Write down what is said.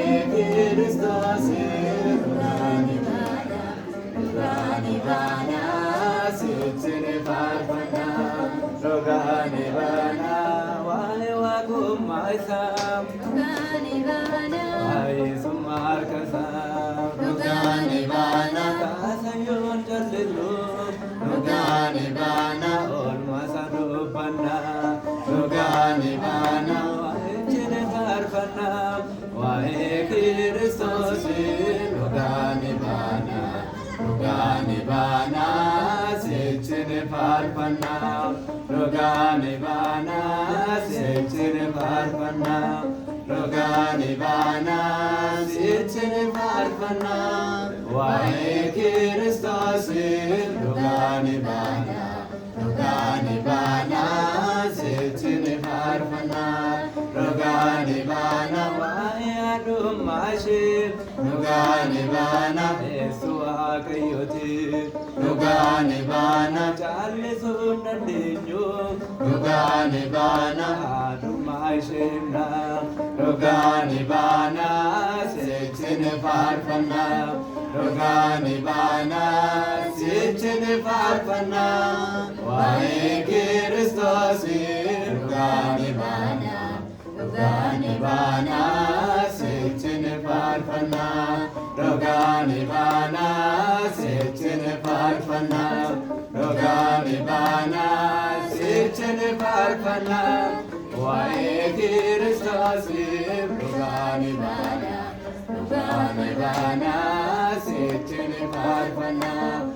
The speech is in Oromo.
Kiristoos Rugani Bana Sichini Parvana Rugani Bana Wale Wagum Maisam Rugani Bana Wai Sumar Kasam Rugani Bana Kasayun Jalilu Rugani Bana Ol Masadupana Rugani Bana Waichini Parvana Wai Kiristoos Rugani Bana Rugani Bana Sichini Parvana Rugani Bana Sichini Parvana Rugani Bana Sichini Parvana Wai Kiristoos Rugani Bana Rugani Bana Sichini Parvana Rugani Bana Wai Adumashir Rugani Bana Esua Kayoti Rugani Bana Charlisun Nadinyu Rugani Bana Adumashina Rugani Bana Sichini Parvana Rugani Bana Sichini Parvana Wai Kiristoos Rugani Bana Rugani Bana Sichini Parvana Rugani Bana Sichini Parvana Rugani Bana Sichini Parvana Wai Kiristoos Rugani Bana Rugani Bana Sichini Parvana